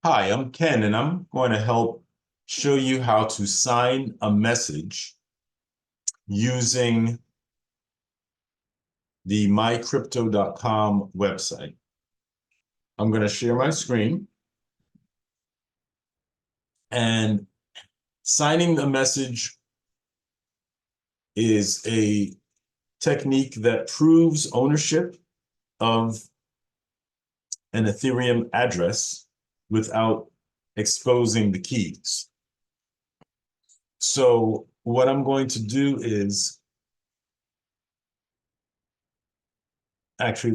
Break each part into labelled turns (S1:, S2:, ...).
S1: Hi, I'm Ken, and I'm going to help show you how to sign a message using the mycrypto.com website. I'm going to share my screen, and signing a message is a technique that proves ownership of an Ethereum address without exposing the keys. So what I'm going to do is actually,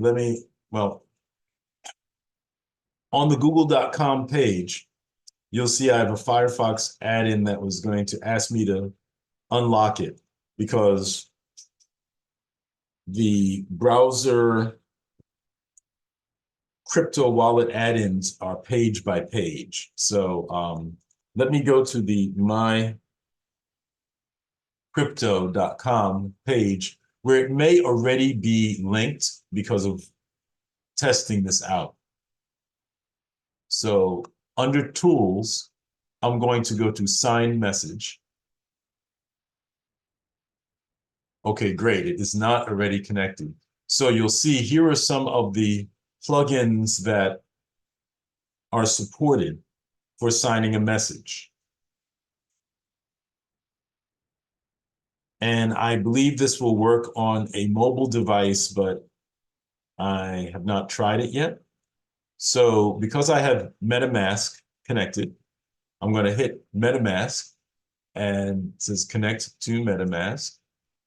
S1: on the google.com page, you'll see I have a Firefox add-in that was going to ask me to unlock it because the browser crypto wallet add-ins are page by page. So let me go to the mycrypto.com page where it may already be linked because of testing this out. So under tools, I'm going to go to sign message. Okay, great. It is not already connected. So you'll see here are some of the plugins that are supported for signing a message. And I believe this will work on a mobile device, but I have not tried it yet. So because I have MetaMask connected, I'm going to hit MetaMask and it says connect to MetaMask.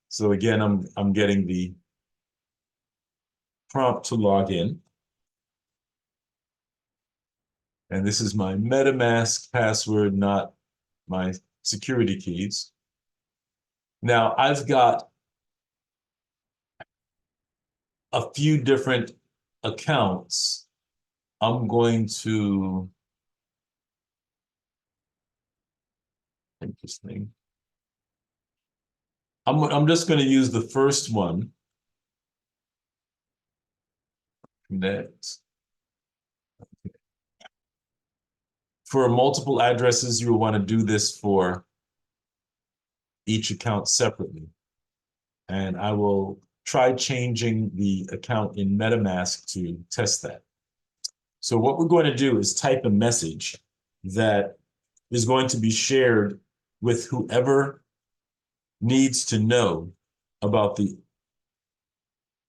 S1: So again, I'm getting the prompt to log in. And this is my MetaMask password, not my security keys. Now I've got a few different accounts. I'm going to, interesting. I'm just going to use the first one. Next. For multiple addresses, you will want to do this for each account separately. And I will try changing the account in MetaMask to test that. So what we're going to do is type a message that is going to be shared with whoever needs to know about the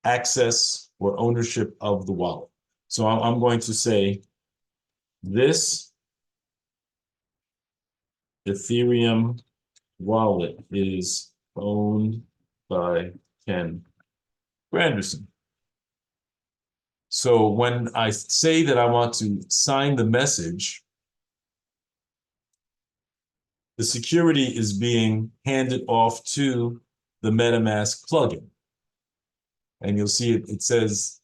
S1: access or ownership of the wallet. So I'm going to say, this Ethereum wallet is owned by Ken Granderson. So when I say that I want to sign the message, the security is being handed off to the MetaMask plugin. And you'll see it says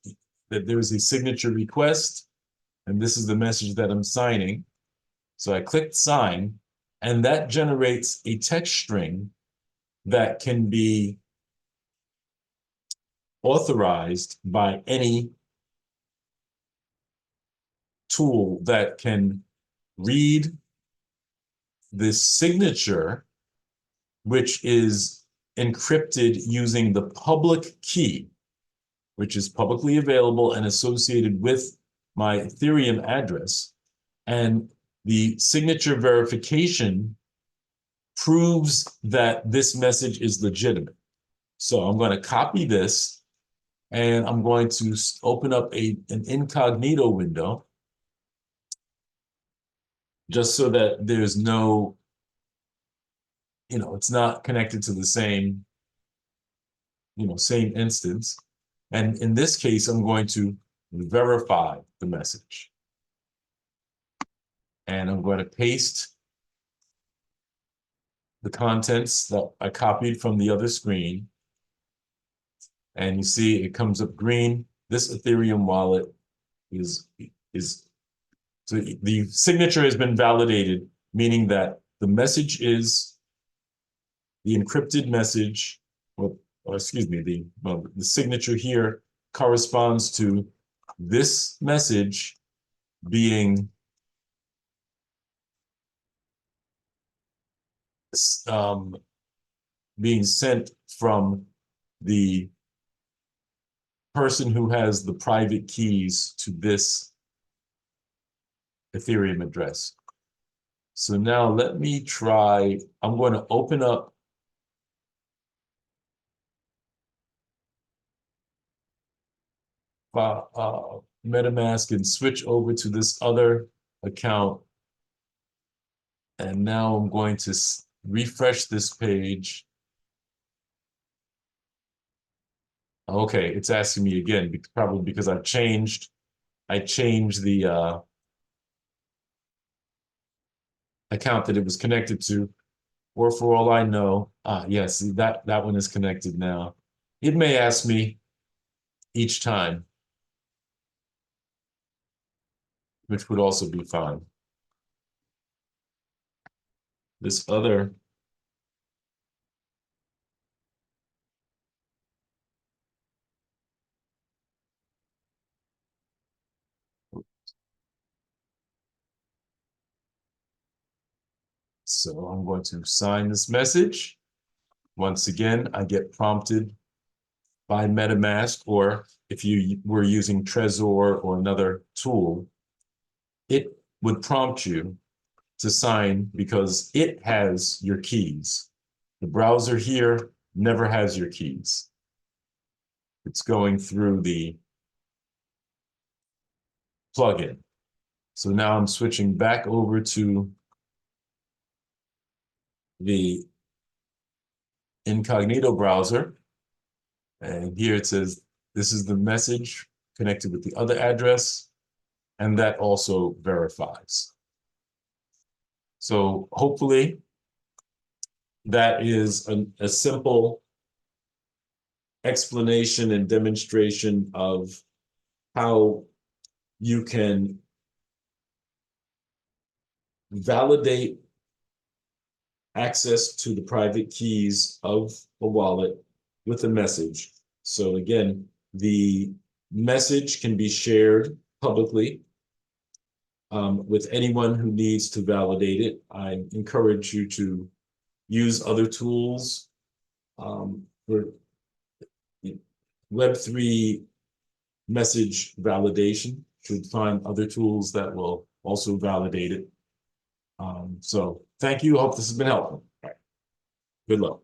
S1: that there's a signature request, and this is the message that I'm signing. So I clicked sign, and that generates a text string that can be authorized by any tool that can read this signature, which is encrypted using the public key, which is publicly available and associated with my Ethereum address. And the signature verification proves that this message is legitimate. So I'm going to copy this, and I'm going to open up an incognito window just so that there's no, it's not connected to the same, same instance. And in this case, I'm going to verify the message. And I'm going to paste the contents that I copied from the other screen. And you see it comes up green. This Ethereum wallet is so the signature has been validated, meaning that the message is the encrypted message, or excuse me, the signature here corresponds to this message being being sent from the person who has the private keys to this Ethereum address. So now let me try, I'm going to open up MetaMask and switch over to this other account. And now I'm going to refresh this page. Okay, it's asking me again, probably because I changed the account that it was connected to, or for all I know, yes, that one is connected now. It may ask me each time, which would also be fine. This other, so I'm going to sign this message. Once again, I get prompted by MetaMask, or if you were using Trezor or another tool, it would prompt you to sign because it has your keys. The browser here never has your keys. It's going through the plugin. So now I'm switching back over to the incognito browser. And here it says, this is the message connected with the other address. And that also verifies. So hopefully that is a simple explanation and demonstration of how you can validate access to the private keys of a wallet with a message. So again, the message can be shared publicly with anyone who needs to validate it. I encourage you to use other tools for Web3 message validation. Should find other tools that will also validate it. So thank you. Hope this has been helpful. All right. Good luck.